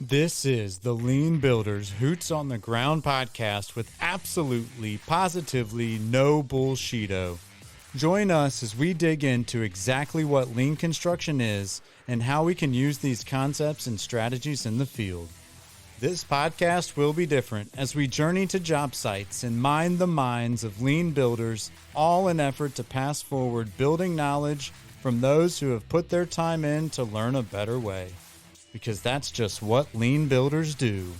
This is the Lean Builders Hoots on the Ground podcast with absolutely, positively no bullshito. Join us as we dig into exactly what lean construction is and how we can use these concepts and strategies in the field. This podcast will be different as we journey to job sites and mine the minds of lean builders, all in effort to pass forward building knowledge from those who have put their time in to learn a better way. Because that's just what lean builders do.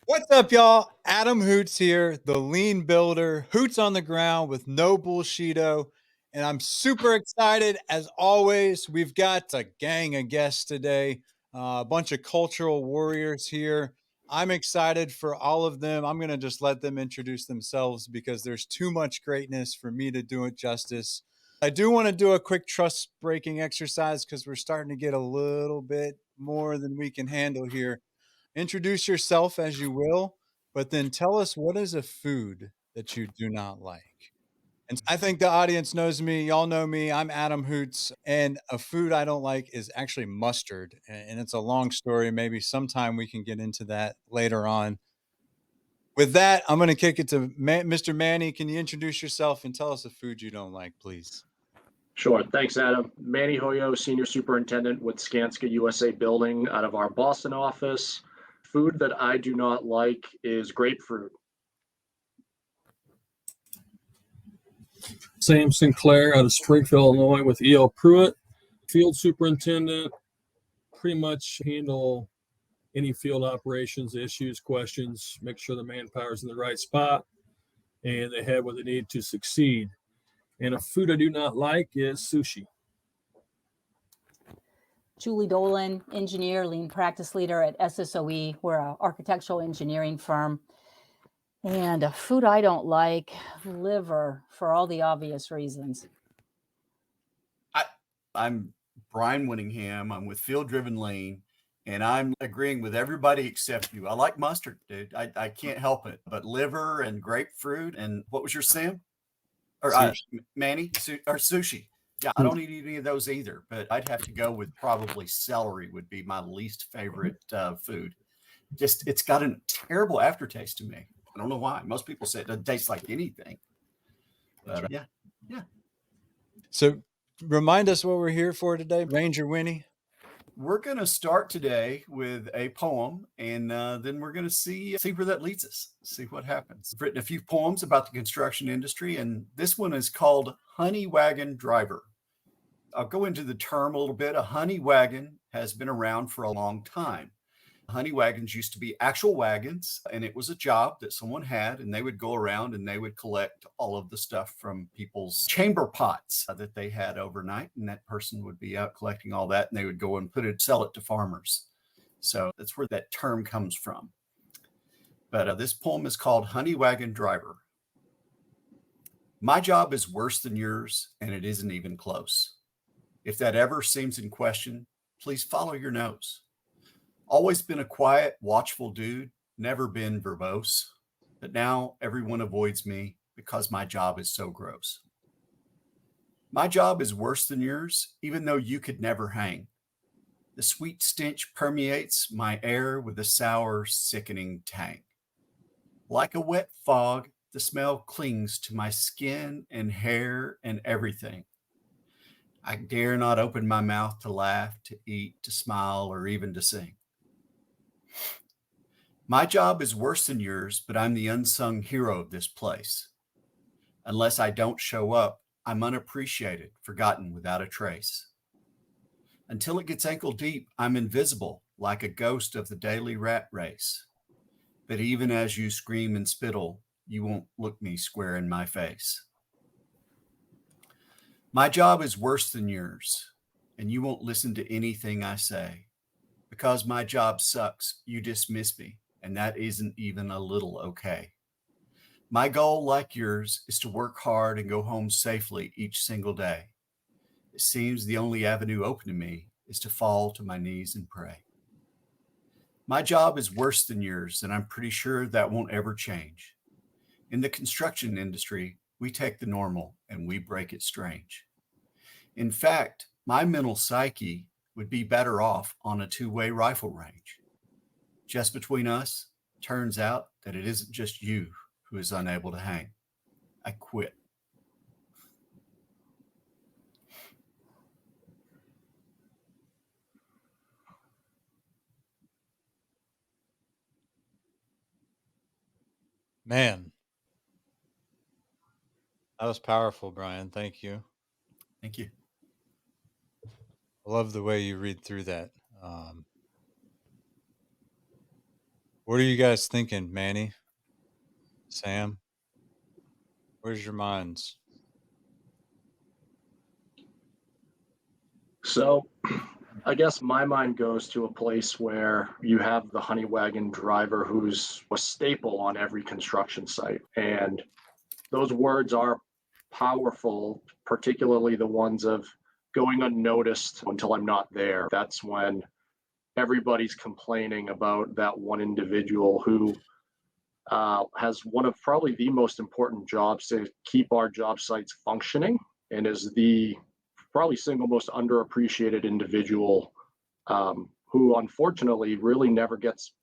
What's up, y'all? Adam Hoots here, the lean builder, Hoots on the ground with no bullshito. And I'm super excited. As always, we've got a gang of guests today, a bunch of cultural warriors here. I'm excited for all of them. I'm going to just let them introduce themselves because there's too much greatness for me to do it justice. I do want to do a quick trust breaking exercise because we're starting to get a little bit more than we can handle here. Introduce yourself as you will, but then tell us what is a food that you do not like. And I think the audience knows me. Y'all know me. I'm Adam Hoots. And a food I don't like is actually mustard. And it's a long story. Maybe sometime we can get into that later on. With that, I'm going to kick it to Mr. Manny. Can you introduce yourself and tell us a food you don't like, please? Sure. Thanks, Adam. Manny Hoyo, Senior Superintendent with Skanska USA building out of our Boston office. Food that I do not like is grapefruit. Sam Sinclair out of Springfield, Illinois with E.L. Pruitt, field superintendent, pretty much handle any field operations, issues, questions, make sure the manpower is in the right spot, and they have what they need to succeed. And a food I do not like is sushi. Julie Dolan, engineer, lean practice leader at SSOE. We're an architectural engineering firm. And a food I don't like, liver, for all the obvious reasons. I'm Brian Winningham. I'm with Field Driven Lean, and I'm agreeing with everybody except you. I like mustard, dude. I can't help it. But liver and grapefruit and what was your Sam? Or Manny? Or sushi. Yeah, I don't eat any of those either, but I'd have to go with probably celery would be my least favorite food. Just, it's got a terrible aftertaste to me. I don't know why. Most people say it doesn't taste like anything. But yeah. So remind us what we're here for today, Ranger Winnie. We're going to start today with a poem, and then we're going to see where that leads us, see what happens. I've written a few poems about the construction industry, and this one is called Wagon Driver. I'll go into the term a little bit. A honey wagon has been around for a long time. Honey wagons used to be actual wagons, and it was a job that someone had, and they would go around and they would collect all of the stuff from people's chamber pots that they had overnight, and that person would be out collecting all that, and they would go and sell it to farmers. So that's where that term comes from. But this poem is called Honey Wagon Driver. My job is worse than yours, and it isn't even close. If that ever seems in question, please follow your nose. Always been a quiet, watchful dude, never been verbose, but now everyone avoids me because my job is so gross. My job is worse than yours, even though you could never hang. The sweet stench permeates my air with a sour, sickening tang. Like a wet fog, the smell clings to my skin and hair and everything. I dare not open my mouth to laugh, to eat, to smile, or even to sing. My job is worse than yours, but I'm the unsung hero of this place. Unless I don't show up, I'm unappreciated, forgotten without a trace. Until it gets ankle deep, I'm invisible, like a ghost of the daily rat race. But even as you scream and spittle, you won't look me square in my face. My job is worse than yours, and you won't listen to anything I say. Because my job sucks, you dismiss me, and that isn't even a little okay. My goal, like yours, is to work hard and go home safely each single day. It seems the only avenue open to me is to fall to my knees and pray. My job is worse than yours, and I'm pretty sure that won't ever change. In the construction industry, we take the normal and we break it strange. In fact, my mental psyche would be better off on a two-way rifle range. Just between us, turns out that it isn't just you who is unable to hang. I quit. Man, that was powerful, Brian. Thank you. Thank you. I love the way you read through that. What are you guys thinking, Manny? Sam? Where's your minds? So I guess my mind goes to a place where you have the honey wagon driver who's a staple on every construction site. And those words are powerful, particularly the ones of going unnoticed until I'm not there. That's when everybody's complaining about that one individual who has one of probably the most important jobs to keep our job sites functioning and is the probably single most underappreciated individual who unfortunately really never gets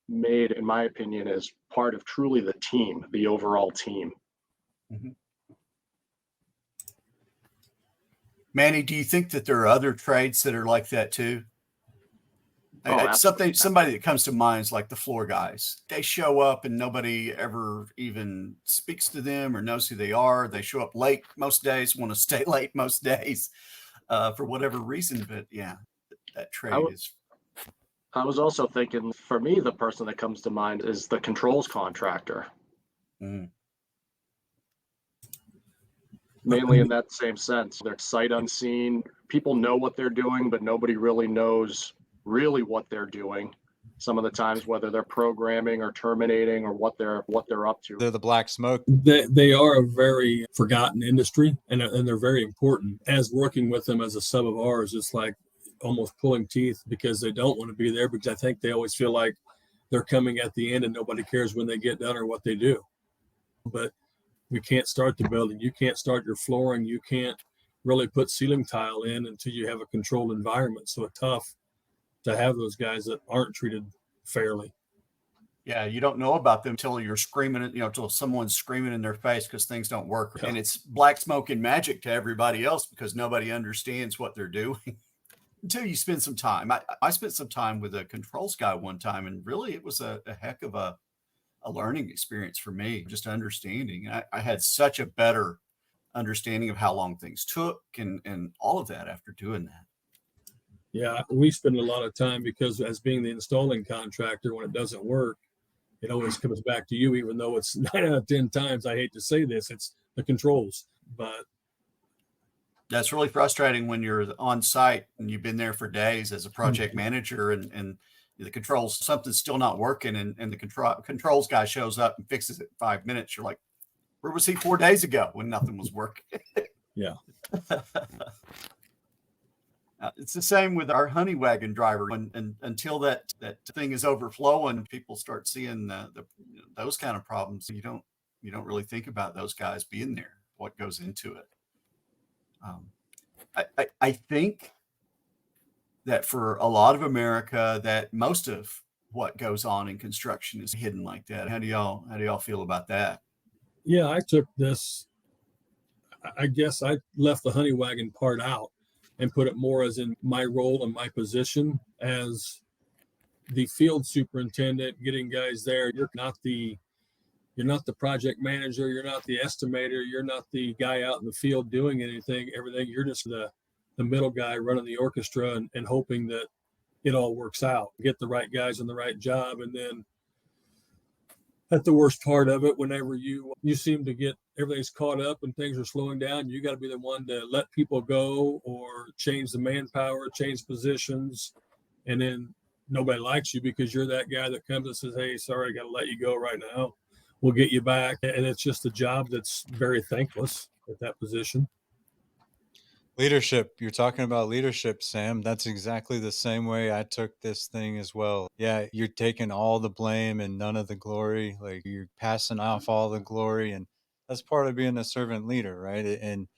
made, in my opinion, as part of truly the team, the overall team. Mm-hmm. Manny, do you think that there are other trades that are like that too? Somebody that comes to mind is like the floor guys. They show up and nobody ever even speaks to them or knows who they are. They show up late most days, want to stay late most days for whatever reason. But yeah, that trade is. I was also thinking, for me, the person that comes to mind is the controls contractor. Mm. Mainly in that same sense. They're sight unseen. People know what they're doing, but nobody really knows really what they're doing. Some of the times, whether they're programming or terminating or what they're up to. They're the black smoke. They are a very forgotten industry, and they're very important. As working with them as a sub of ours, it's like almost pulling teeth because they don't want to be there, because I think they always feel like they're coming at the end and nobody cares when they get done or what they do. But we can't start the building. You can't start your flooring. You can't really put ceiling tile in until you have a controlled environment. So it's tough to have those guys that aren't treated fairly. Yeah, you don't know about them until you're screaming, until someone's screaming in their face because things don't work. Yeah. And it's black smoke and magic to everybody else because nobody understands what they're doing until you spend some time. I spent some time with a controls guy one time, and really it was a heck of a learning experience for me, just understanding. I had such a better understanding of how long things took and all of that after doing that. Yeah, we spend a lot of time because as being the installing contractor, when it doesn't work, it always comes back to you, even though it's 9 out of 10 times, I hate to say this, it's the controls. But that's really frustrating when you're on site and you've been there for days as a project manager and the controls, something's still not working, and the controls guy shows up and fixes it in 5 minutes. You're like, where was he 4 days ago when nothing was working? Yeah. It's the same with our honey wagon driver. And until that thing is overflowing, people start seeing those kind of problems. You don't really think about those guys being there, what goes into it. I think that for a lot of America, that most of what goes on in construction is hidden like that. How do y'all feel about that? Yeah, I took this. I guess I left the honey wagon part out and put it more as in my role and my position as the field superintendent, getting guys there. You're not the project manager. You're not the estimator. You're not the guy out in the field doing everything. You're just the middle guy running the orchestra and hoping that it all works out. Get the right guys on the right job. And then at the worst part of it, whenever you seem to get everything's caught up and things are slowing down, you got to be the one to let people go or change the manpower, change positions. And then nobody likes you because you're that guy that comes and says, hey, sorry, I got to let you go right now. We'll get you back. And it's just a job that's very thankless at that position. Leadership. You're talking about leadership, Sam. That's exactly the same way I took this thing as well. Yeah, you're taking all the blame and none of the glory. Like, you're passing off all the glory. And That's part of being a servant leader, right? And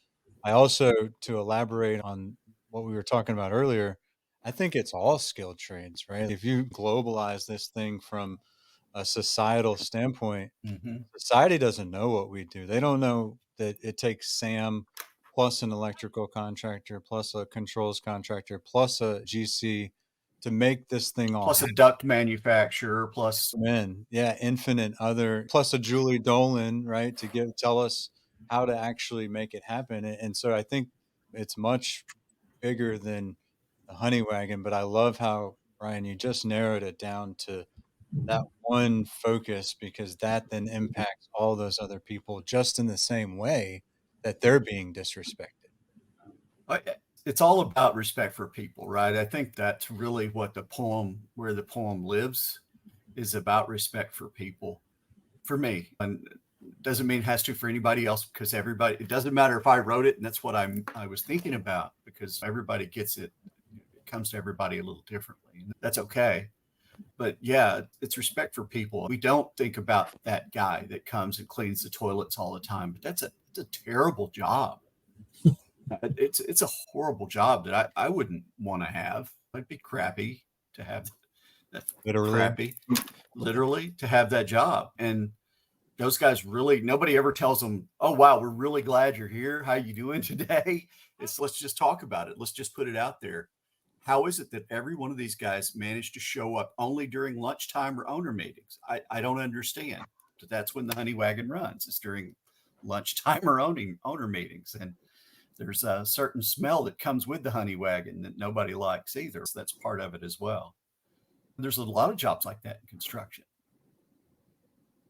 I also, to elaborate on what we were talking about earlier, I think it's all skilled trades, right? If you globalize this thing from a societal standpoint, Hmm. society doesn't know what we do. They don't know that it takes Sam plus an electrical contractor, plus a controls contractor, plus a GC to make this thing all Plus a duct manufacturer, plus happen. Yeah, infinite other, plus a Julie Dolan, right, to tell us how to actually make it happen. And so I think it's much bigger than the honey wagon. But I love how, Brian, you just narrowed it down to that one focus, because that then impacts all those other people just in the same way that they're being disrespected. it's all about respect for people, right? I think that's really what where the poem lives, is about respect for people. For me, and doesn't mean it has to for anybody else, because everybody, it doesn't matter if I wrote it and that's what I was thinking about, because everybody gets it. It comes to everybody a little differently, and that's okay. But yeah, it's respect for people. We don't think about that guy that comes and cleans the toilets all the time, but it's a terrible job. It's a horrible job that I wouldn't want to have. It'd be crappy to have that. Literally. Crappy, literally, to have that job. And those guys really, nobody ever tells them, "Oh wow, we're really glad you're here. How you doing today?" It's, let's just talk about it. Let's just put it out there. How is it that every one of these guys managed to show up only during lunchtime or owner meetings? I don't understand. But that's when the honey wagon runs. It's during lunchtime or owner meetings. And there's a certain smell that comes with the honey wagon that nobody likes either. So that's part of it as well. There's a lot of jobs like that in construction.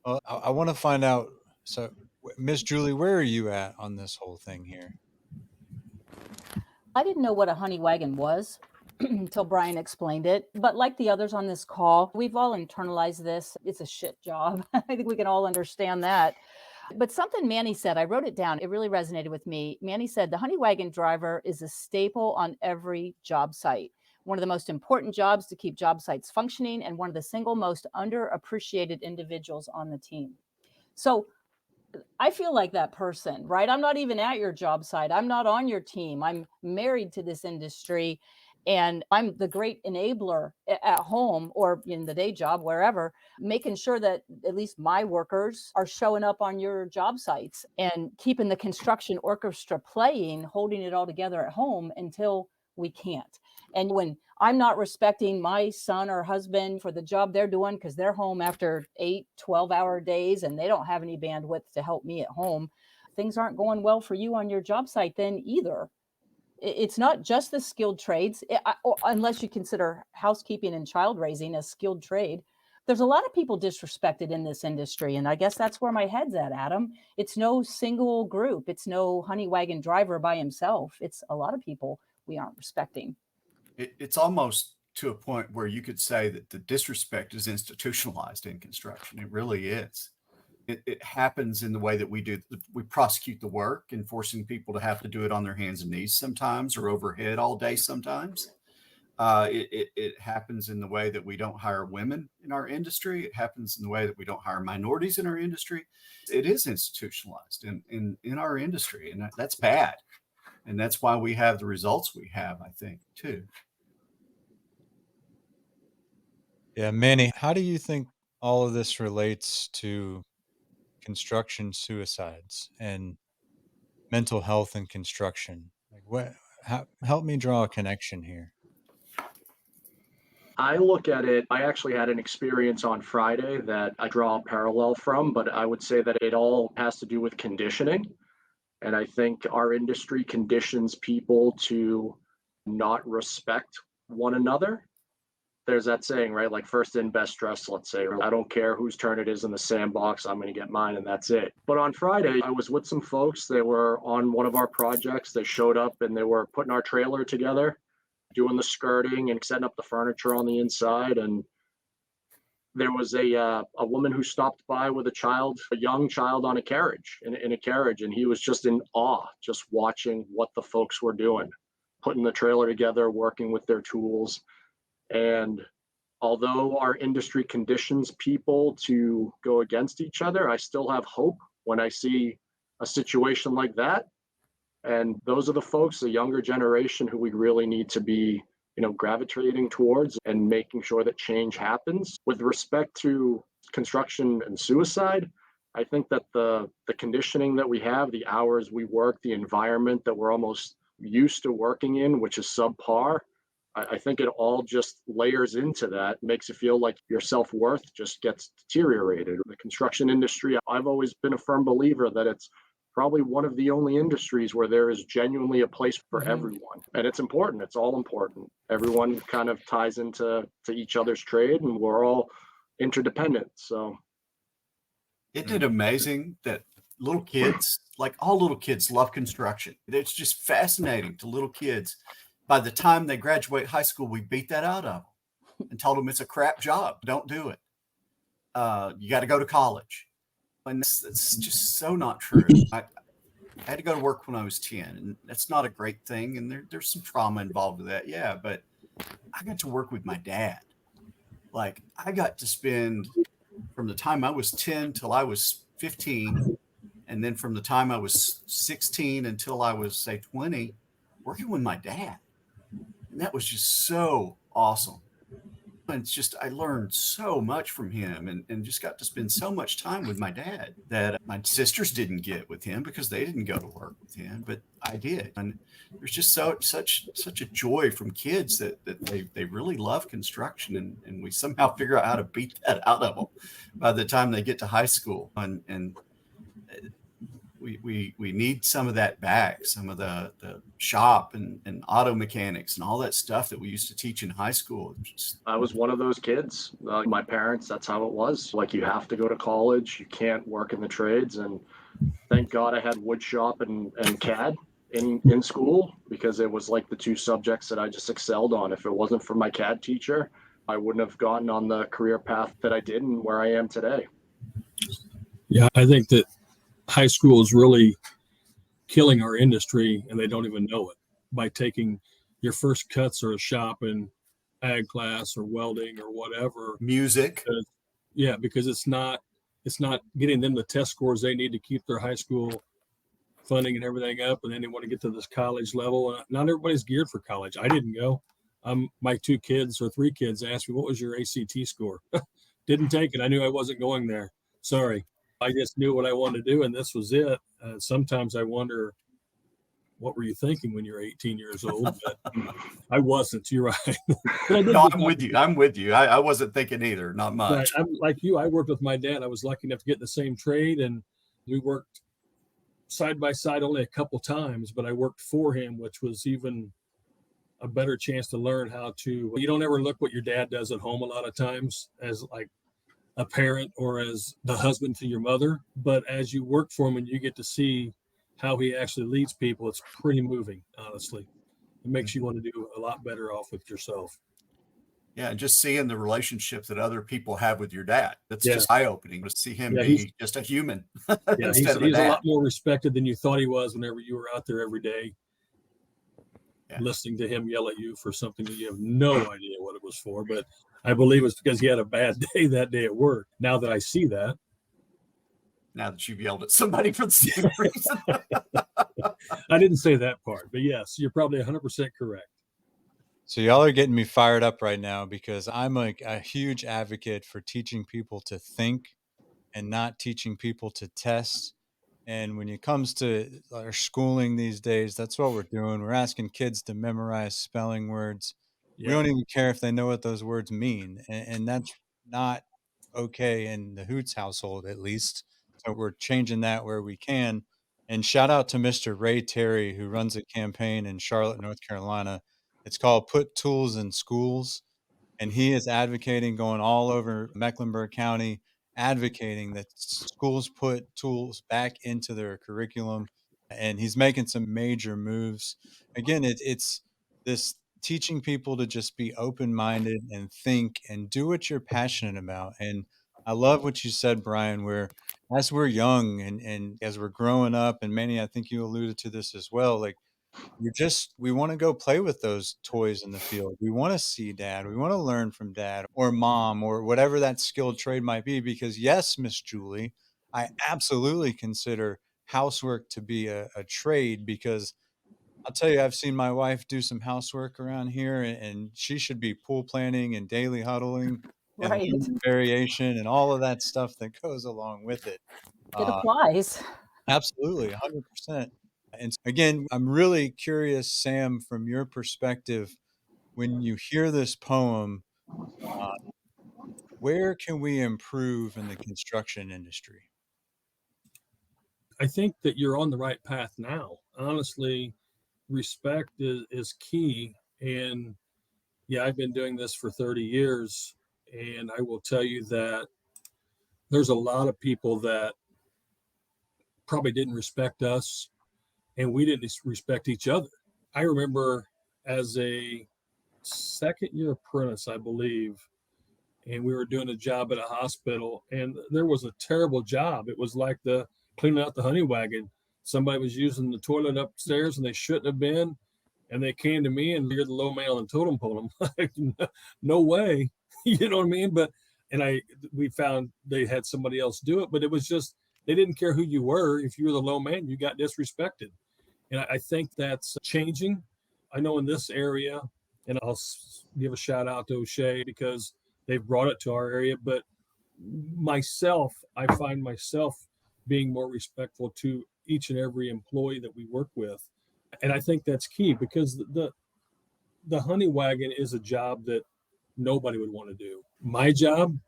Well, I want to find out. So, Miss Julie, where are you at on this whole thing here? I didn't know what a honey wagon was until Brian explained it. But like the others on this call, we've all internalized this. It's a shit job. I think we can all understand that. But something Manny said, I wrote it down. It really resonated with me. Manny said, the honey wagon driver is a staple on every job site. One of the most important jobs to keep job sites functioning, and one of the single most underappreciated individuals on the team. So I feel like that person, right? I'm not even at your job site. I'm not on your team. I'm married to this industry, and I'm the great enabler at home or in the day job, wherever, making sure that at least my workers are showing up on your job sites and keeping the construction orchestra playing, holding it all together at home until we can't. And when I'm not respecting my son or husband for the job they're doing because they're home after 8, 12-hour days and they don't have any bandwidth to help me at home, things aren't going well for you on your job site then either. It's not just the skilled trades, unless you consider housekeeping and child raising a skilled trade. There's a lot of people disrespected in this industry. And I guess that's where my head's at, Adam. It's no single group. It's no honey wagon driver by himself. It's a lot of people we aren't respecting. It's almost to a point where you could say that the disrespect is institutionalized in construction. It really is. It happens in the way that we prosecute the work and forcing people to have to do it on their hands and knees sometimes, or overhead all day sometimes. It happens in the way that we don't hire women in our industry. It happens in the way that we don't hire minorities in our industry. It is institutionalized in our industry, and that's bad. And that's why we have the results we have, I think, too. Yeah, Manny, how do you think all of this relates to construction suicides and mental health in construction? Like, help me draw a connection here. I look at it, I actually had an experience on Friday that I draw a parallel from, but I would say that it all has to do with conditioning. And I think our industry conditions people to not respect one another. There's that saying, right? Like first in, best dressed, let's say. I don't care whose turn it is in the sandbox, I'm going to get mine and that's it. But on Friday, I was with some folks. They were on one of our projects. They showed up and they were putting our trailer together, doing the skirting and setting up the furniture on the inside. And there was a woman who stopped by with a young child on a carriage, in a carriage, and he was just in awe, just watching what the folks were doing, putting the trailer together, working with their tools. And although our industry conditions people to go against each other, I still have hope when I see a situation like that. And those are the folks, the younger generation, who we really need to be, gravitating towards and making sure that change happens. With respect to construction and suicide, I think that the conditioning that we have, the hours we work, the environment that we're almost used to working in, which is subpar, I think it all just layers into that, makes you feel like your self-worth just gets deteriorated. The construction industry, I've always been a firm believer that it's probably one of the only industries where there is genuinely a place for everyone. And it's important. It's all important. Everyone kind of ties into each other's trade, and we're all interdependent. So isn't it amazing that little kids, like all little kids, love construction? It's just fascinating to little kids. By the time they graduate high school, we beat that out of them and told them it's a crap job. Don't do it. You got to go to college. And it's just so not true. I had to go to work when I was 10, and that's not a great thing. And there's some trauma involved with that. Yeah. But I got to work with my dad. Like, I got to spend from the time I was 10 till I was 15. And then from the time I was 16 until I was, say, 20, working with my dad. And that was just so awesome. And it's just, I learned so much from him and just got to spend so much time with my dad that my sisters didn't get with him because they didn't go to work with him, but I did. And there's just such a joy from kids that they really love construction, and we somehow figure out how to beat that out of them by the time they get to high school. And we need some of that back, some of the shop and auto mechanics and all that stuff that we used to teach in high school. I was one of those kids. My parents, that's how it was. Like, you have to go to college. You can't work in the trades. And thank God I had wood shop and CAD in school, because it was like the two subjects that I just excelled on. If it wasn't for my CAD teacher, I wouldn't have gotten on the career path that I did and where I am today. Yeah, I think that high school is really killing our industry, and they don't even know it, by taking your first cuts or a shop in ag class or welding or whatever. Music. Because it's not getting them the test scores they need to keep their high school funding and everything up, and then they want to get to this college level. Not everybody's geared for college. I didn't go. My 2 kids or 3 kids asked me, what was your ACT score? Didn't take it. I knew I wasn't going there. Sorry. I just knew what I wanted to do, and this was it. Sometimes I wonder, what were you thinking when you're 18 years old? But I wasn't. You're right. No, I'm with you. I wasn't thinking either. Not much. I'm like you. I worked with my dad. I was lucky enough to get in the same trade, and we worked side by side only a couple times, but I worked for him, which was even a better chance to learn how to. You don't ever look what your dad does at home a lot of times as like a parent or as the husband to your mother, but as you work for him and you get to see how he actually leads people, it's pretty moving, honestly. It makes you want to do a lot better off with yourself. Yeah, just seeing the relationship that other people have with your dad. That's just eye-opening to see him be just a human. Yeah, he's a lot more respected than you thought he was whenever you were out there every day. Yeah. Listening to him yell at you for something that you have no idea what it was for, but I believe it's because he had a bad day that day at work. Now that I see that. Now that you've yelled at somebody for the same reason. I didn't say that part, but yes, you're probably 100% correct. So y'all are getting me fired up right now, because I'm a huge advocate for teaching people to think and not teaching people to test. And when it comes to our schooling these days, that's what we're doing. We're asking kids to memorize spelling words. We don't even care if they know what those words mean. And that's not okay in the Hoots household, at least. So we're changing that where we can. And shout out to Mr. Ray Terry, who runs a campaign in Charlotte, North Carolina. It's called Put Tools in Schools. And he is advocating, going all over Mecklenburg County, advocating that schools put tools back into their curriculum. And he's making some major moves. Again, it's this teaching people to just be open-minded and think and do what you're passionate about. And I love what you said, Brian, where as we're young and as we're growing up, and Manny, I think you alluded to this as well, like, we want to go play with those toys in the field. We want to see dad. We want to learn from dad or mom or whatever that skilled trade might be. Because yes, Miss Julie, I absolutely consider housework to be a trade, because I'll tell you, I've seen my wife do some housework around here, and she should be pool planning and daily huddling and Right. learning variation and all of that stuff that goes along with it. It Uh, applies. Absolutely, 100%. And again, I'm really curious, Sam, from your perspective, when you hear this poem, uh, where can we improve in the construction industry? I think that you're on the right path now. Honestly, respect is key. And yeah, I've been doing this for 30 years. And I will tell you that there's a lot of people that probably didn't respect us, and we didn't respect each other. I remember as a second year apprentice, I believe, and we were doing a job at a hospital, and there was a terrible job. It was like the cleaning out the honey wagon. Somebody was using the toilet upstairs and they shouldn't have been, and they came to me and you're the low man on the totem pole. I'm like, no way, you know what I mean? But we found they had somebody else do it, but it was just they didn't care who you were. If you were the low man, you got disrespected, and I think that's changing. I know in this area, and I'll give a shout out to O'Shea because they've brought it to our area. But myself, I find myself being more respectful to each and every employee that we work with, and I think that's key because the honey wagon is a job that nobody would want to do. My job,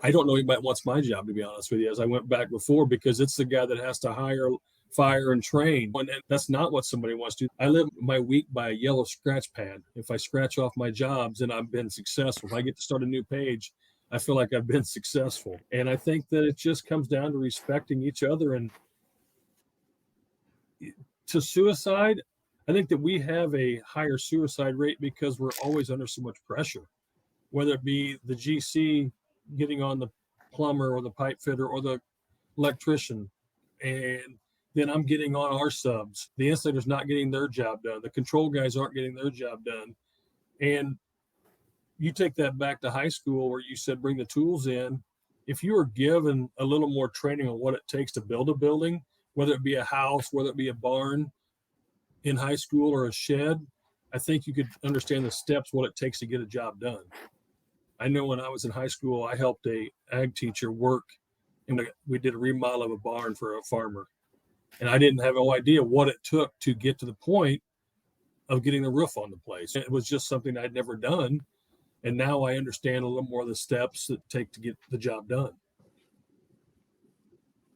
I don't know anybody wants my job, to be honest with you, as I went back before, because it's the guy that has to hire, fire, and train. And that's not what somebody wants to do. I live my week by a yellow scratch pad. If I scratch off my jobs, then I've been successful. If I get to start a new page, I feel like I've been successful. And I think that it just comes down to respecting each other. And to suicide, I think that we have a higher suicide rate because we're always under so much pressure, whether it be the GC getting on the plumber or the pipe fitter or the electrician. And then I'm getting on our subs. The installer's not getting their job done. The control guys aren't getting their job done. And you take that back to high school where you said bring the tools in. If you were given a little more training on what it takes to build a building, whether it be a house, whether it be a barn in high school or a shed, I think you could understand the steps, what it takes to get a job done. I know when I was in high school, I helped a ag teacher work, and we did a remodel of a barn for a farmer. And I didn't have no idea what it took to get to the point of getting the roof on the place. It was just something I'd never done. And now I understand a little more of the steps that take to get the job done.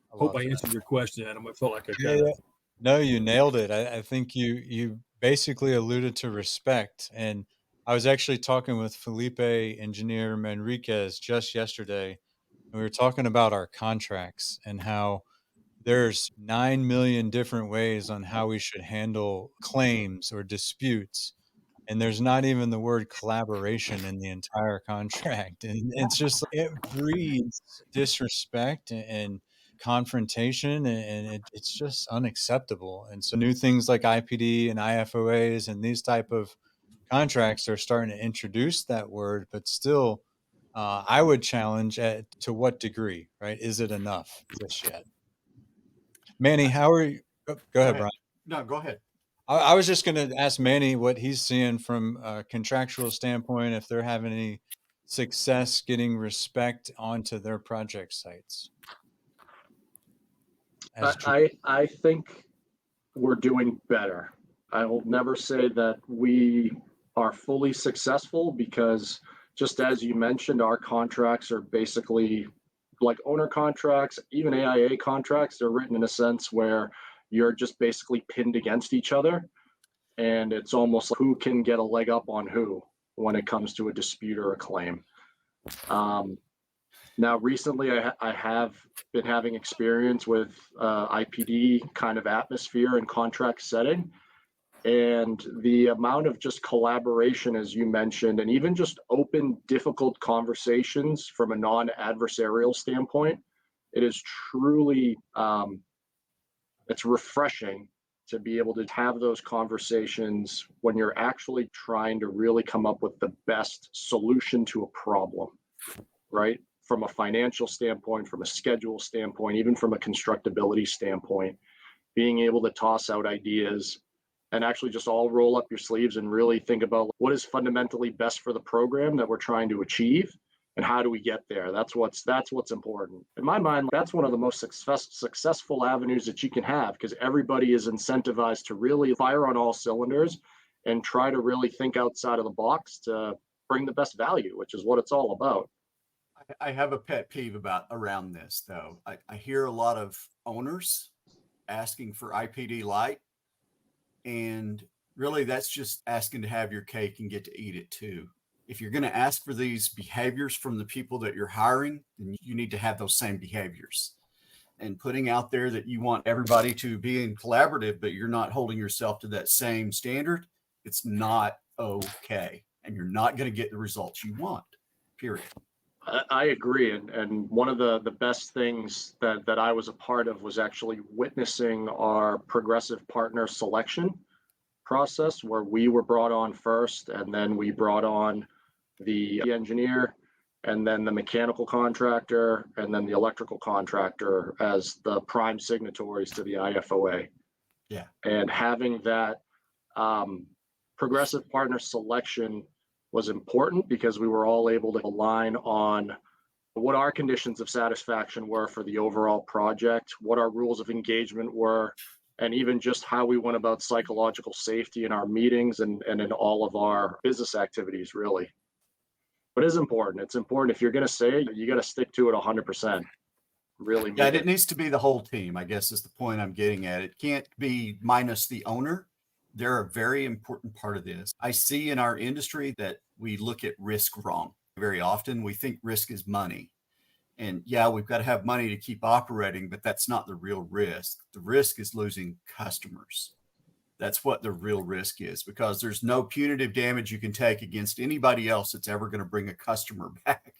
Hope I answered your question, Adam. I felt like I kind of. No, you nailed it. I think you basically alluded to respect. And I was actually talking with Felipe Engineer Manriquez just yesterday, and we were talking about our contracts and how there's 9 million different ways on how we should handle claims or disputes. And there's not even the word collaboration in the entire contract. And it's just, it breeds disrespect and confrontation, and it's just unacceptable. And so new things like IPD and IFOAs and these type of contracts are starting to introduce that word, but still, I would challenge to what degree, right? Is it enough just yet? Manny, how are you? Go ahead, Brian. No, go ahead. I was just going to ask Manny what he's seeing from a contractual standpoint, if they're having any success getting respect onto their project sites. I think we're doing better. I will never say that we are fully successful because, just as you mentioned, our contracts are basically like owner contracts, even AIA contracts. They're written in a sense where you're just basically pinned against each other. And it's almost like who can get a leg up on who when it comes to a dispute or a claim. Now, recently, I have been having experience with IPD kind of atmosphere and contract setting. And the amount of just collaboration, as you mentioned, and even just open, difficult conversations from a non-adversarial standpoint, it is truly, it's refreshing to be able to have those conversations when you're actually trying to really come up with the best solution to a problem, right? from a financial standpoint, from a schedule standpoint, even from a constructability standpoint, being able to toss out ideas and actually just all roll up your sleeves and really think about what is fundamentally best for the program that we're trying to achieve and how do we get there. That's what's important. In my mind, that's one of the most successful avenues that you can have, because everybody is incentivized to really fire on all cylinders and try to really think outside of the box to bring the best value, which is what it's all about. I have a pet peeve around this, though. I hear a lot of owners asking for IPD light, and really that's just asking to have your cake and get to eat it too. If you're going to ask for these behaviors from the people that you're hiring, then you need to have those same behaviors. And putting out there that you want everybody to be in collaborative, but you're not holding yourself to that same standard, it's not okay. And you're not going to get the results you want, period. I agree. And one of the best things that I was a part of was actually witnessing our progressive partner selection process, where we were brought on first, and then we brought on the engineer, and then the mechanical contractor, and then the electrical contractor as the prime signatories to the IFOA. Yeah. And having that progressive partner selection was important because we were all able to align on what our conditions of satisfaction were for the overall project, what our rules of engagement were, and even just how we went about psychological safety in our meetings and in all of our business activities, really. But it is important. It's important. If you're going to say it, you got to stick to it 100%. Really. Yeah, it needs to be the whole team, I guess, is the point I'm getting at. It can't be minus the owner. They're a very important part of this. I see in our industry that we look at risk wrong. Very often we think risk is money. And yeah, we've got to have money to keep operating, but that's not the real risk. The risk is losing customers. That's what the real risk is, because there's no punitive damage you can take against anybody else that's ever going to bring a customer back.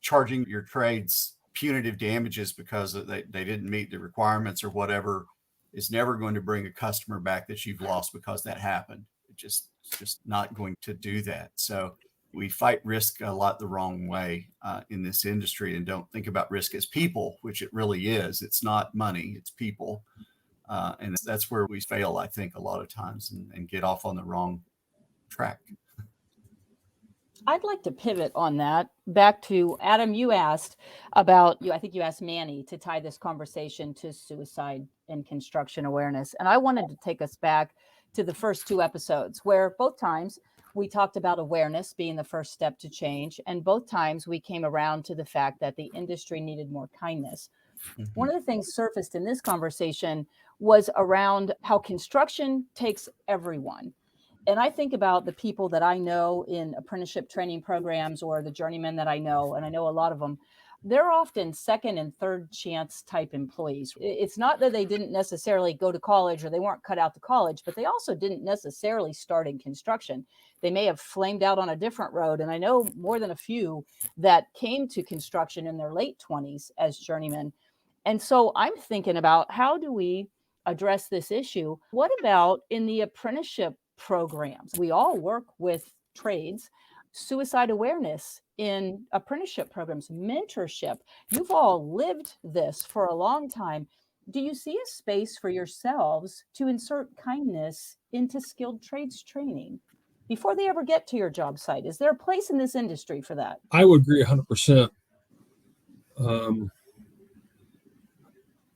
Charging your trades punitive damages because they didn't meet the requirements or whatever is never going to bring a customer back that you've lost because that happened. It's just not going to do that. So we fight risk a lot the wrong way in this industry, and don't think about risk as people, which it really is. It's not money, it's people. And that's where we fail, I think, a lot of times and get off on the wrong track. I'd like to pivot on that back to Adam. You asked about I think you asked Manny to tie this conversation to suicide and construction awareness. And I wanted to take us back to the first two episodes, where both times we talked about awareness being the first step to change. And both times we came around to the fact that the industry needed more kindness. Mm-hmm. One of the things surfaced in this conversation was around how construction takes everyone. And I think about the people that I know in apprenticeship training programs, or the journeymen that I know, and I know a lot of them, they're often second and third chance type employees. It's not that they didn't necessarily go to college or they weren't cut out to college, but they also didn't necessarily start in construction. They may have flamed out on a different road. And I know more than a few that came to construction in their late 20s as journeymen. And so I'm thinking about, how do we address this issue? What about in the apprenticeship programs? We all work with trades. Suicide awareness in apprenticeship programs, mentorship. You've all lived this for a long time. Do you see a space for yourselves to insert kindness into skilled trades training before they ever get to your job site? Is there a place in this industry for that? I would agree 100%.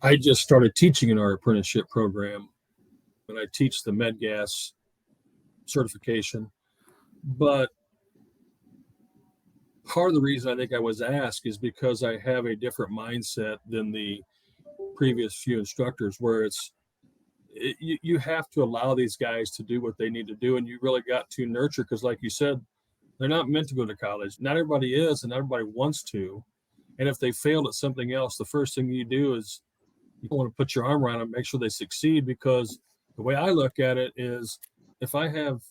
I just started teaching in our apprenticeship program, and I teach the MedGas certification. But part of the reason I think I was asked is because I have a different mindset than the previous few instructors, where you have to allow these guys to do what they need to do, and you really got to nurture, because like you said, they're not meant to go to college. Not everybody is, and everybody wants to. And if they failed at something else, the first thing you do is you want to put your arm around them, make sure they succeed, because the way I look at it is, if I have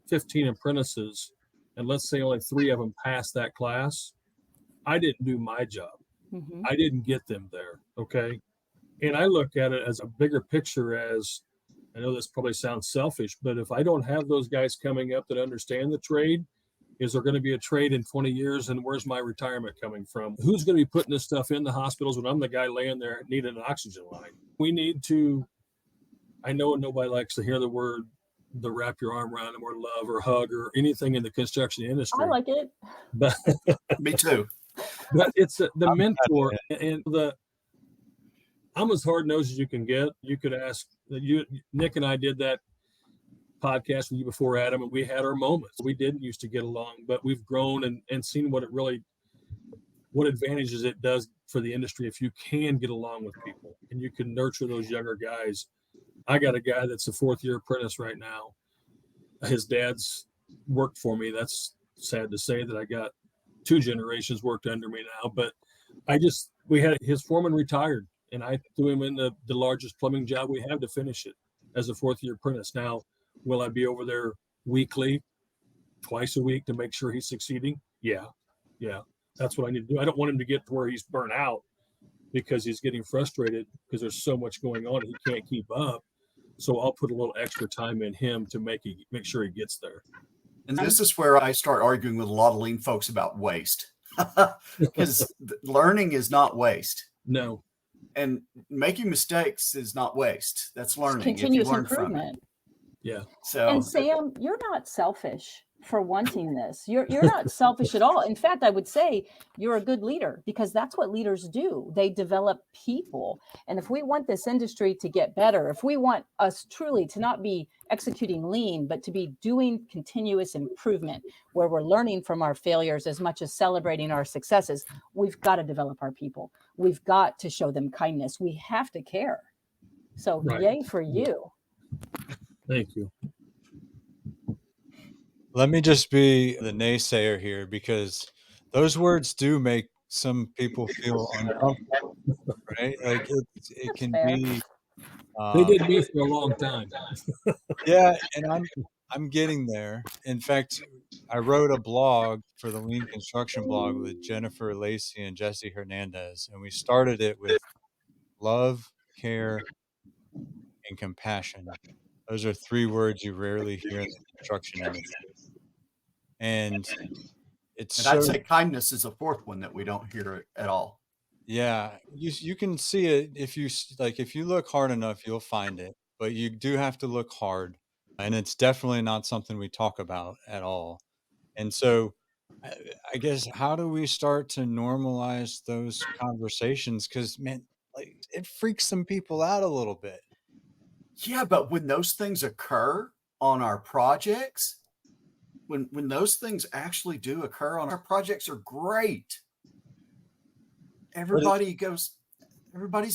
15 apprentices and let's say only 3 of them pass that class, I didn't do my job. Mm-hmm. I didn't get them there. Okay. And I look at it as a bigger picture, as I know this probably sounds selfish, but if I don't have those guys coming up that understand the trade, Is there going to be a trade in 20 years? And where's my retirement coming from? Who's going to be putting this stuff in the hospitals when I'm the guy laying there needing an oxygen line? We need to, I know nobody likes to hear the wrap your arm around them or love or hug or anything in the construction industry. I like it. But Me too. But it's the mentor and I'm as hard nosed as you can get. You could ask Nick and I did that podcast with you before, Adam, and we had our moments. We didn't used to get along, but we've grown and seen what advantages it does for the industry if you can get along with people and you can nurture those younger guys. I got a guy that's a 4th-year apprentice right now. His dad's worked for me. That's sad to say that I got 2 generations worked under me now, but we had his foreman retired and I threw him in the largest plumbing job we have to finish it as a 4th-year apprentice. Now, will I be over there weekly, twice a week to make sure he's succeeding? Yeah. That's what I need to do. I don't want him to get to where he's burnt out because he's getting frustrated because there's so much going on and he can't keep up. So I'll put a little extra time in him to make sure he gets there. And this is where I start arguing with a lot of lean folks about waste, because learning is not waste. No. And making mistakes is not waste. That's learning. Continuous if you learn improvement. from it. Yeah. So, and Sam, you're not selfish for wanting this. You're not selfish at all. In fact, I would say you're a good leader because that's what leaders do. They develop people. And if we want this industry to get better, if we want us truly to not be executing lean, but to be doing continuous improvement where we're learning from our failures as much as celebrating our successes, we've got to develop our people. We've got to show them kindness. We have to care. So yay for you. Thank you. Let me just be the naysayer here because those words do make some people feel uncomfortable, right? Like it can be. They did me for a long time. Yeah, and I'm getting there. In fact, I wrote a blog for the Lean Construction blog with Jennifer Lacey and Jesse Hernandez, and we started it with love, care, and compassion. Those are 3 words you rarely hear in the construction industry. And I'd say kindness is a 4th one that we don't hear at all. Yeah, you can see it if you look hard enough, you'll find it. But you do have to look hard, and it's definitely not something we talk about at all. And so, I guess how do we start to normalize those conversations? Because man, like it freaks some people out a little bit. Yeah, but when those things occur on our projects, when those things actually do occur on our projects are great. Everybody's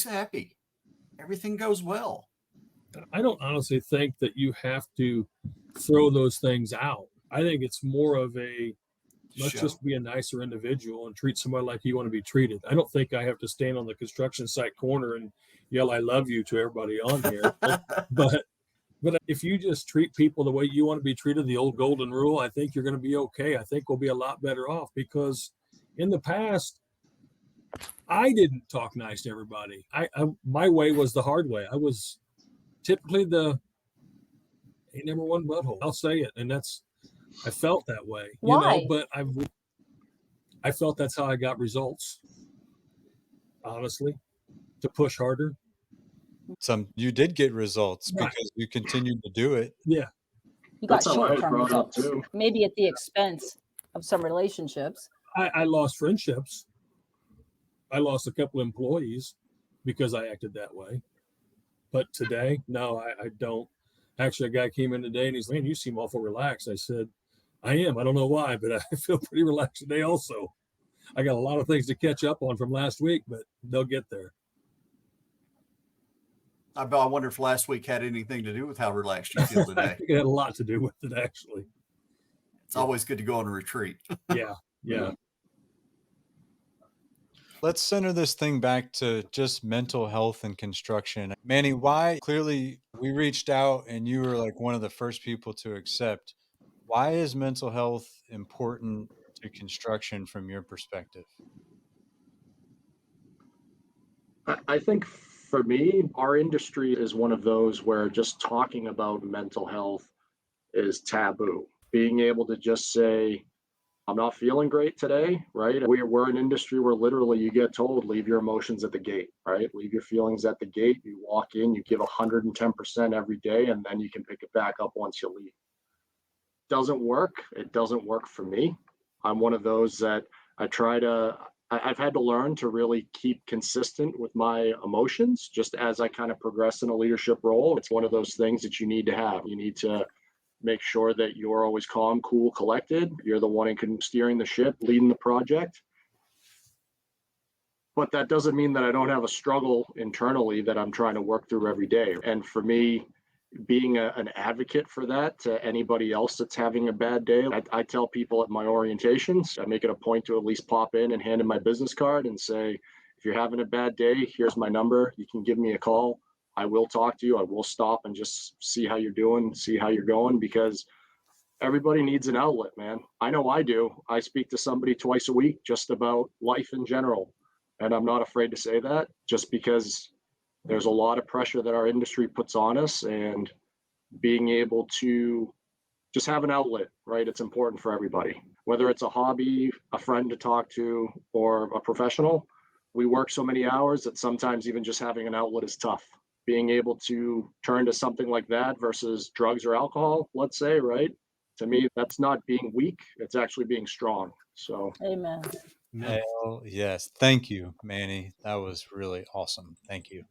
happy. Everything goes well. I don't honestly think that you have to throw those things out. I think it's more of let's just be a nicer individual and treat somebody like you want to be treated. I don't think I have to stand on the construction site corner and yell, I love you to everybody on here. But if you just treat people the way you want to be treated, the old golden rule, I think you're going to be okay. I think we'll be a lot better off because in the past, I didn't talk nice to everybody. My way was the hard way. I was typically the number one butthole. I'll say it. And I felt that way, Why? But I felt that's how I got results, honestly, to push harder. You did get results because you continued to do it. Yeah. You got short-term results, maybe at the expense of some relationships. I lost friendships. I lost a couple employees because I acted that way. But today, no, I don't. Actually, a guy came in today and he's like, man, you seem awful relaxed. I said, I am. I don't know why, but I feel pretty relaxed today also. I got a lot of things to catch up on from last week, but they'll get there. I wonder if last week had anything to do with how relaxed you feel today. I think it had a lot to do with it, actually. It's always good to go on a retreat. Yeah. Let's center this thing back to just mental health and construction. Manny, why? Clearly, we reached out and you were like one of the first people to accept. Why is mental health important to construction from your perspective? I think for me, our industry is one of those where just talking about mental health is taboo. Being able to just say, I'm not feeling great today, right? We're an industry where literally you get told, leave your emotions at the gate, right? Leave your feelings at the gate. You walk in, you give 110% every day, and then you can pick it back up once you leave. Doesn't work. It doesn't work for me. I'm one of those that I've had to learn to really keep consistent with my emotions just as I kind of progress in a leadership role. It's one of those things that you need to have. You need to make sure that you're always calm, cool, collected. You're the one who steering the ship, leading the project. But that doesn't mean that I don't have a struggle internally that I'm trying to work through every day. And for me, being an advocate for that to anybody else that's having a bad day, I tell people at my orientations, I make it a point to at least pop in and hand in my business card and say, if you're having a bad day, here's my number. You can give me a call. I will talk to you. I will stop and just see how you're doing, see how you're going, because everybody needs an outlet, man. I know I do. I speak to somebody twice a week just about life in general. And I'm not afraid to say that, just because there's a lot of pressure that our industry puts on us, and being able to just have an outlet, right? It's important for everybody, whether it's a hobby, a friend to talk to, or a professional. We work so many hours that sometimes even just having an outlet is tough. Being able to turn to something like that versus drugs or alcohol, let's say, right? To me, that's not being weak. It's actually being strong. So, Amen. Hell yes. Thank you, Manny. That was really awesome. Thank you.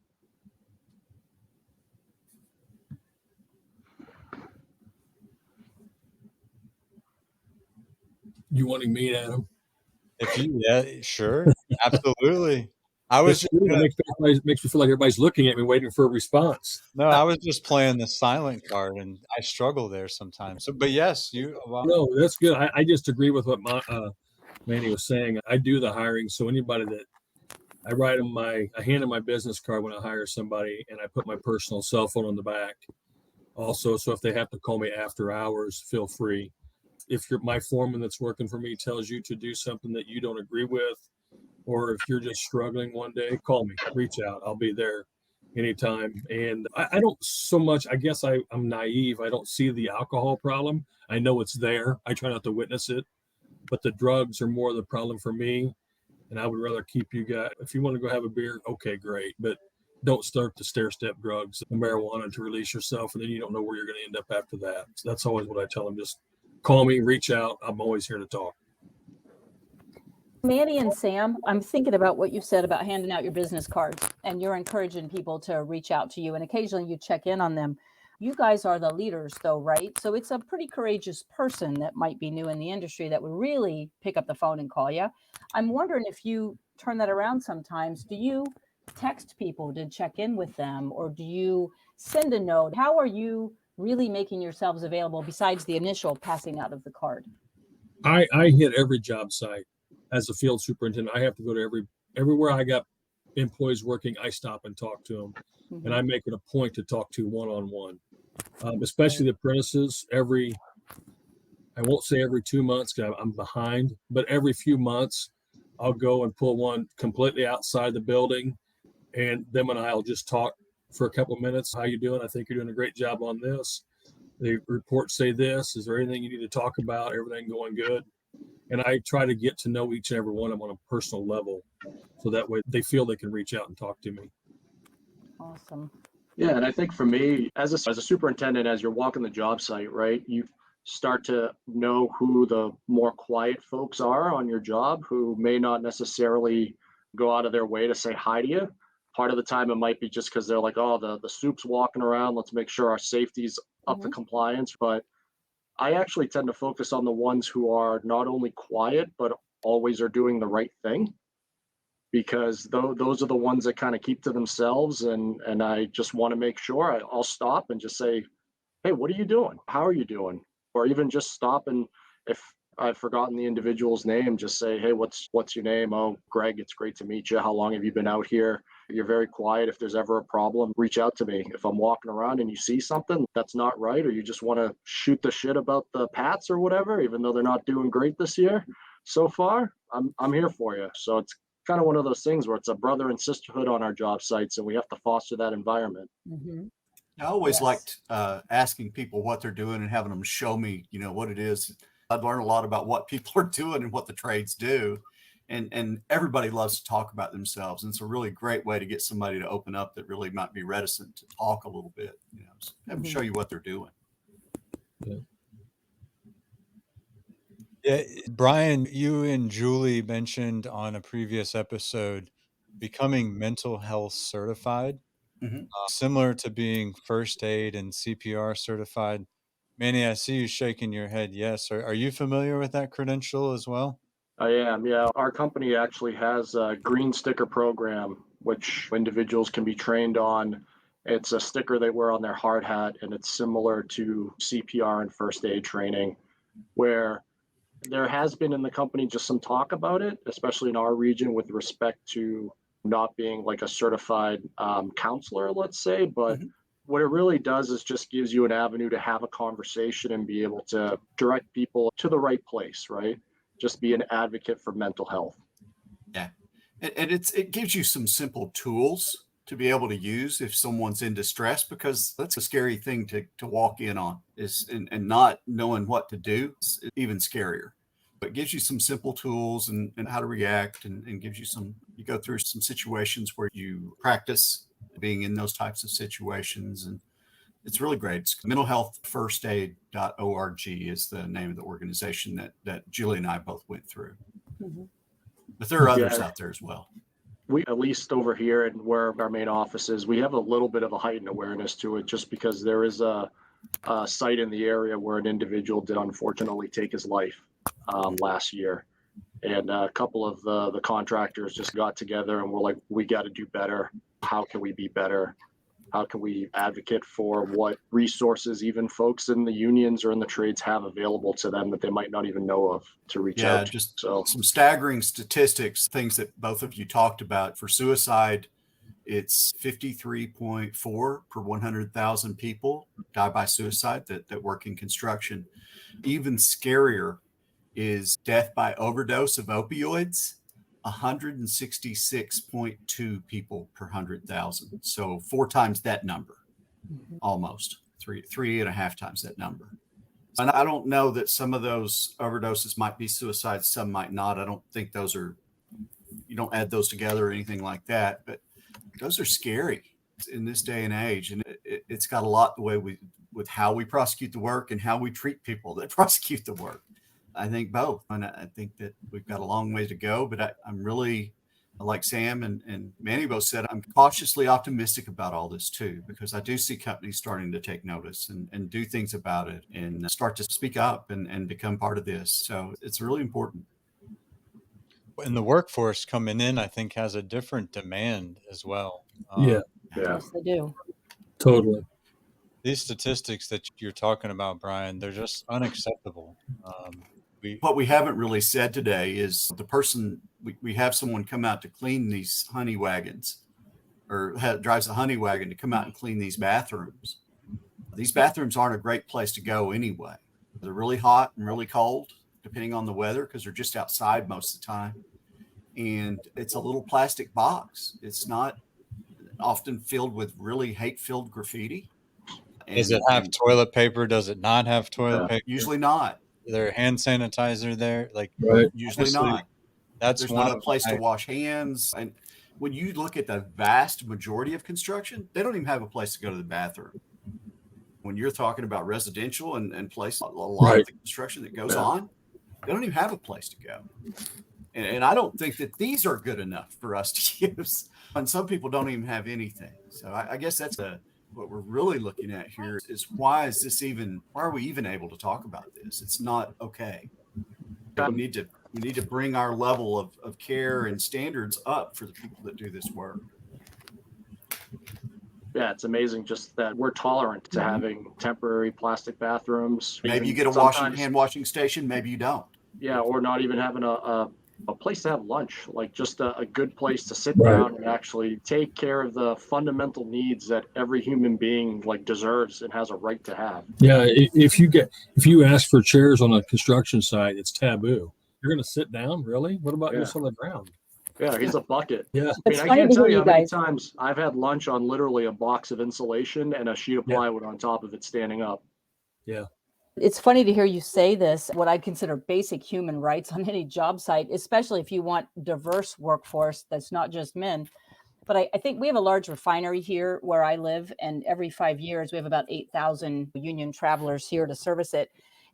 You wanting me, Adam? If you, yeah, sure. Absolutely. I was That's just good. gonna, Makes me feel like everybody's looking at me, waiting for a response. no, I was just playing the silent card, and I struggle there sometimes. So, but yes, well, No, that's good. I just agree with what Manny was saying. I do the hiring, so anybody that I write them I hand them my business card when I hire somebody, and I put my personal cell phone on the back. Also, so if they have to call me after hours, feel free. If my foreman that's working for me tells you to do something that you don't agree with, or if you're just struggling one day, call me, reach out. I'll be there anytime. And I don't so much, I guess I'm naive. I don't see the alcohol problem. I know it's there. I try not to witness it, but the drugs are more the problem for me. And I would rather keep you guys, if you want to go have a beer, okay, great. But don't start the stair step drugs, the marijuana to release yourself. And then you don't know where you're going to end up after that. So that's always what I tell them. Just call me, reach out. I'm always here to talk. Manny and Sam, I'm thinking about what you said about handing out your business cards, and you're encouraging people to reach out to you, and occasionally you check in on them. You guys are the leaders though, right? So it's a pretty courageous person that might be new in the industry that would really pick up the phone and call you. I'm wondering if you turn that around sometimes. Do you text people to check in with them, or do you send a note? How are you really making yourselves available besides the initial passing out of the card? I hit every job site as a field superintendent. I have to go to everywhere I got employees working. I stop and talk to them, and I make it a point to talk to one-on-one, especially the apprentices. I won't say every 2 months because I'm behind, but every few months I'll go and pull one completely outside the building, and them and I'll just talk for a couple of minutes. How you doing? I think you're doing a great job on this. The reports say this. Is there anything you need to talk about? Everything going good? And I try to get to know each and every one of them on a personal level, so that way they feel they can reach out and talk to me. Awesome. yeah, and I think for me, as a superintendent, as you're walking the job site, right, you start to know who the more quiet folks are on your job, who may not necessarily go out of their way to say hi to you. Part of the time it might be just because they're like, oh, the soup's walking around. Let's make sure our safety's up to compliance. But I actually tend to focus on the ones who are not only quiet, but always are doing the right thing, because those are the ones that kind of keep to themselves. And I just want to make sure I'll stop and just say, hey, what are you doing? How are you doing? Or even just stop, and if I've forgotten the individual's name, just say, hey, what's your name? Oh, Greg, it's great to meet you. How long have you been out here? You're very quiet. If there's ever a problem, reach out to me. If I'm walking around and you see something that's not right, or you just want to shoot the shit about the Pats or whatever, even though they're not doing great this year so far, I'm here for you. So it's kind of one of those things where it's a brother and sisterhood on our job sites, and we have to foster that environment. I always liked asking people what they're doing and having them show me, what it is I'd learn a lot about what people are doing and what the trades do. And everybody loves to talk about themselves. And it's a really great way to get somebody to open up that really might be reticent to talk a little bit, so have them show you what they're doing. Yeah, Brian, you and Julie mentioned on a previous episode becoming mental health certified, similar to being first aid and CPR certified. Manny, I see you shaking your head. Yes. Are you familiar with that credential as well? I am, yeah. Our company actually has a green sticker program, which individuals can be trained on. It's a sticker they wear on their hard hat, and it's similar to CPR and first aid training, where there has been in the company just some talk about it, especially in our region with respect to not being like a certified counselor, let's say. But what it really does is just gives you an avenue to have a conversation and be able to direct people to the right place, right? Just be an advocate for mental health. Yeah. And it gives you some simple tools to be able to use if someone's in distress, because that's a scary thing to walk in on, and not knowing what to do is even scarier. But it gives you some simple tools and how to react, and gives you you go through some situations where you practice being in those types of situations. And it's really great. It's mentalhealthfirstaid.org is the name of the organization that Julie and I both went through. But there are others out there as well. We, at least over here and where our main office is, we have a little bit of a heightened awareness to it, just because there is a site in the area where an individual did unfortunately take his life last year. And a couple of the contractors just got together and were like, we got to do better. How can we be better? How can we advocate for what resources even folks in the unions or in the trades have available to them that they might not even know of to reach out to? Just some staggering statistics, things that both of you talked about. For suicide, it's 53.4 per 100,000 people die by suicide that work in construction. Even scarier is death by overdose of opioids. 166.2 people per 100,000. So 4 times that number, almost 3.5 times that number. And I don't know that some of those overdoses might be suicides, some might not. I don't think those are, you don't add those together or anything like that, but those are scary in this day and age. And it's got a lot the way with how we prosecute the work and how we treat people that prosecute the work. I think both. And I think that we've got a long way to go, but I'm really, like Sam and Manny both said, I'm cautiously optimistic about all this too, because I do see companies starting to take notice and do things about it and start to speak up and become part of this. So it's really important. And the workforce coming in, I think, has a different demand as well. Yes, they do. Totally. These statistics that you're talking about, Brian, they're just unacceptable. What we haven't really said today is the person, we have someone come out to clean these honey wagons, or drives a honey wagon to come out and clean these bathrooms. These bathrooms aren't a great place to go anyway. They're really hot and really cold, depending on the weather, because they're just outside most of the time. And it's a little plastic box. It's not often filled with really hate-filled graffiti. Does it have toilet paper? Does it not have toilet paper? Usually not. Is there hand sanitizer there? Usually not. There's not a place to wash hands. And when you look at the vast majority of construction, they don't even have a place to go to the bathroom. When you're talking about residential and place, a lot of the construction that goes on, they don't even have a place to go. And I don't think that these are good enough for us to use. And some people don't even have anything. So I guess that's what we're really looking at here is why are we even able to talk about this? It's not okay. We need to bring our level of care and standards up for the people that do this work. Yeah, it's amazing just that we're tolerant to having temporary plastic bathrooms. Maybe you get a hand washing station, maybe you don't. Yeah, or not even having a place to have lunch, like just a good place to sit down and actually take care of the fundamental needs that every human being deserves and has a right to have. Yeah, if you ask for chairs on a construction site, it's taboo. You're going to sit down, really? What about just on the ground? Yeah, he's a bucket. Yeah, I can't tell you how many times I've had lunch on literally a box of insulation and a sheet of plywood on top of it standing up. Yeah. It's funny to hear you say this, what I consider basic human rights on any job site, especially if you want diverse workforce that's not just men. But I think we have a large refinery here where I live, and every 5 years we have about 8,000 union travelers here to service it.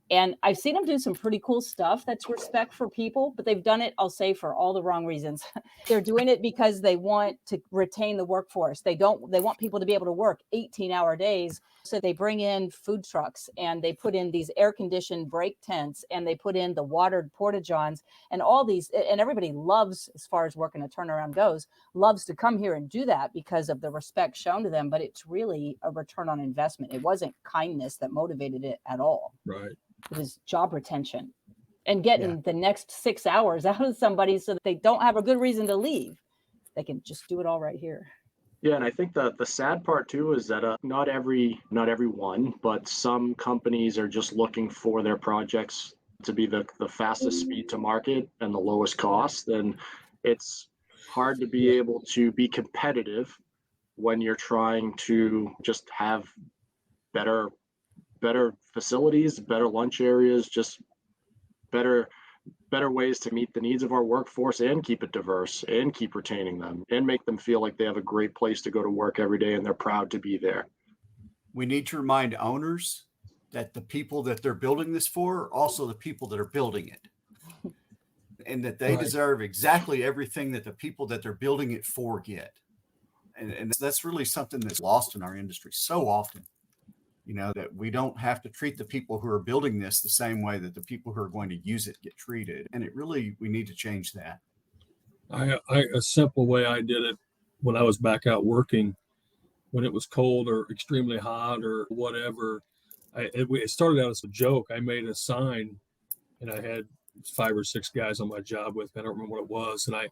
And I've seen them do some pretty cool stuff that's respect for people, but they've done it, I'll say, for all the wrong reasons. They're doing it because they want to retain the workforce. They want people to be able to work 18-hour days. So they bring in food trucks and they put in these air-conditioned break tents and they put in the watered porta-johns and all these, and everybody loves, as far as working a turnaround goes, loves to come here and do that because of the respect shown to them, but it's really a return on investment. It wasn't kindness that motivated it at all. Right. It was job retention and getting the next 6 hours out of somebody so that they don't have a good reason to leave. They can just do it all right here. Yeah, and I think the sad part too is that not everyone, but some companies are just looking for their projects to be the fastest speed to market and the lowest cost. And it's hard to be able to be competitive when you're trying to just have better facilities, better lunch areas, just better ways to meet the needs of our workforce and keep it diverse and keep retaining them and make them feel like they have a great place to go to work every day and they're proud to be there. We need to remind owners that the people that they're building this for are also the people that are building it, and that they deserve exactly everything that the people that they're building it for get. And that's really something that's lost in our industry so often. That we don't have to treat the people who are building this the same way that the people who are going to use it get treated. And we need to change that. A simple way I did it when I was back out working, when it was cold or extremely hot or whatever, it started out as a joke. I made a sign and I had 5 or 6 guys on my job with me. I don't remember what it was. And I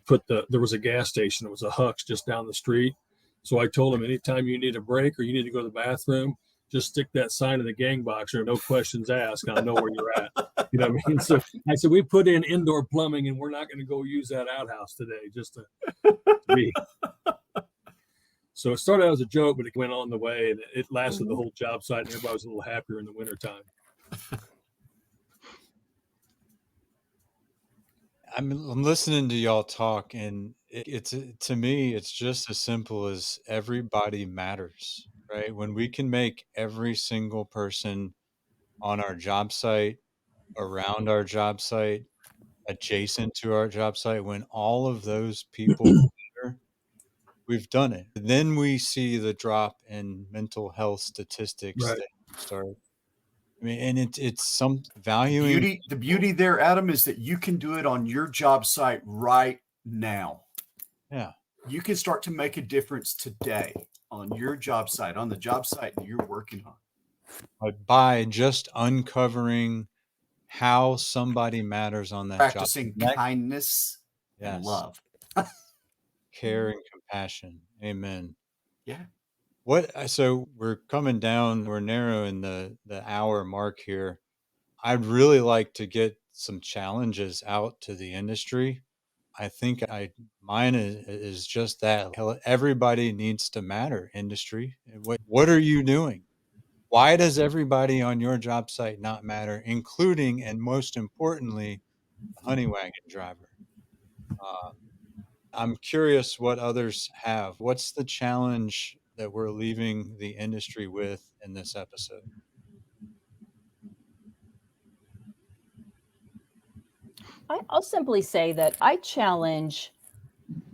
put there was a gas station. It was a Hooks just down the street. So I told them, anytime you need a break or you need to go to the bathroom, just stick that sign in the gang box, or no questions asked. I'll know where you're at. You know what I mean? So I said, we put in indoor plumbing and we're not going to go use that outhouse today just to be. So it started out as a joke, but it went on the way and it lasted the whole job site and everybody was a little happier in the wintertime. I'm listening to y'all talk, and it's to me, it's just as simple as everybody matters, right? When we can make every single person on our job site, around our job site, adjacent to our job site, when all of those people matter, we've done it. Then we see the drop in mental health statistics Right. that start. I mean, and it's some valuing. The beauty there, Adam, is that you can do it on your job site right now. Yeah. You can start to make a difference today on your job site, on the job site that you're working on. By just uncovering how somebody matters on that Practicing job. kindness and love. Care and compassion. Amen. Yeah. So we're coming down, we're narrowing the hour mark here. I'd really like to get some challenges out to the industry. I think mine is just that. Everybody needs to matter, industry. What are you doing? Why does everybody on your job site not matter, including and most importantly, the honey wagon driver? I'm curious what others have. What's the challenge that we're leaving the industry with in this episode? I'll simply say that I challenge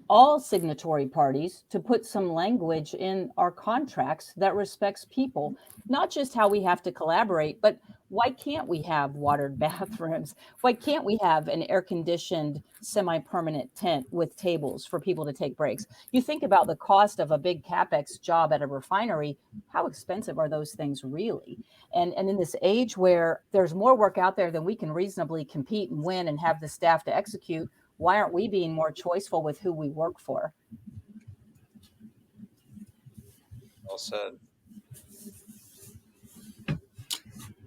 all signatory parties to put some language in our contracts that respects people, not just how we have to collaborate, but why can't we have watered bathrooms? Why can't we have an air-conditioned semi-permanent tent with tables for people to take breaks? You think about the cost of a big CapEx job at a refinery, how expensive are those things really? And in this age where there's more work out there than we can reasonably compete and win and have the staff to execute, why aren't we being more choiceful with who we work for? Well said.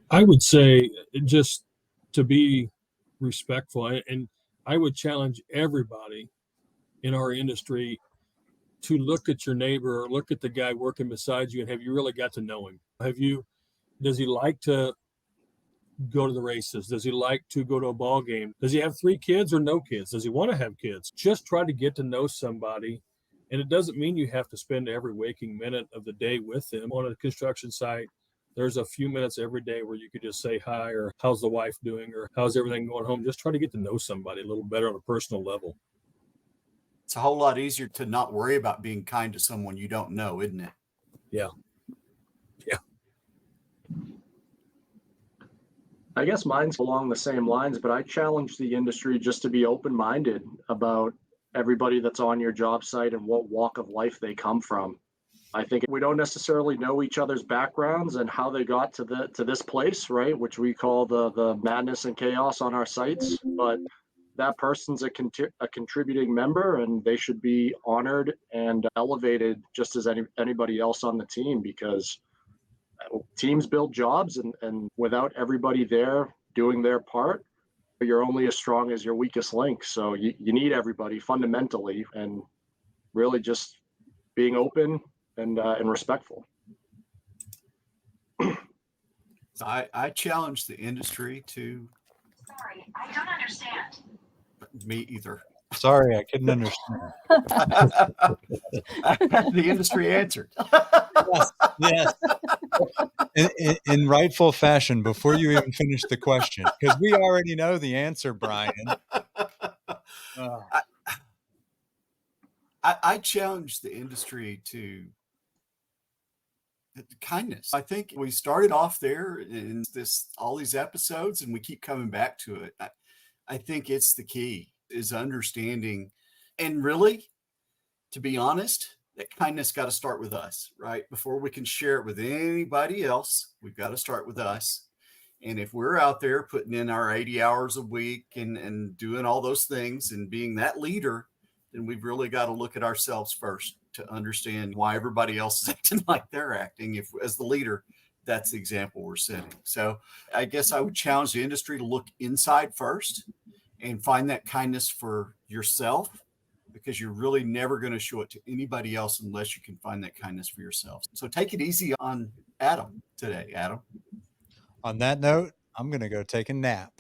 I would say just to be respectful, and I would challenge everybody in our industry to look at your neighbor or look at the guy working beside you and have you really got to know him? Does he like to go to the races? Does he like to go to a ball game? Does he have 3 kids or no kids? Does he want to have kids? Just try to get to know somebody. And it doesn't mean you have to spend every waking minute of the day with them. On a construction site, there's a few minutes every day where you could just say hi, or how's the wife doing, or how's everything going home. Just try to get to know somebody a little better on a personal level. It's a whole lot easier to not worry about being kind to someone you don't know, isn't it? Yeah. Yeah. I guess mine's along the same lines, but I challenge the industry just to be open-minded about everybody that's on your job site and what walk of life they come from. I think we don't necessarily know each other's backgrounds and how they got to this place, right? Which we call the madness and chaos on our sites. But that person's a contributing member, and they should be honored and elevated just as anybody else on the team, because teams build jobs, and without everybody there doing their part, you're only as strong as your weakest link. So you need everybody fundamentally, and really just being open and respectful. So I challenge the industry to. Sorry, I don't understand. Me either. Sorry, I couldn't understand. The industry answered. Yes. In rightful fashion, before you even finish the question, because we already know the answer, Brian. I challenge the industry to kindness. I think we started off there in all these episodes, and we keep coming back to it. I think it's the key is understanding, and really, to be honest, that kindness got to start with us, right? Before we can share it with anybody else, we've got to start with us. And if we're out there putting in our 80 hours a week and doing all those things and being that leader, then we've really got to look at ourselves first to understand why everybody else is acting like they're acting. If as the leader, that's the example we're setting. So I guess I would challenge the industry to look inside first and find that kindness for yourself, because you're really never going to show it to anybody else unless you can find that kindness for yourself. So take it easy on Adam today, Adam. On that note, I'm going to go take a nap.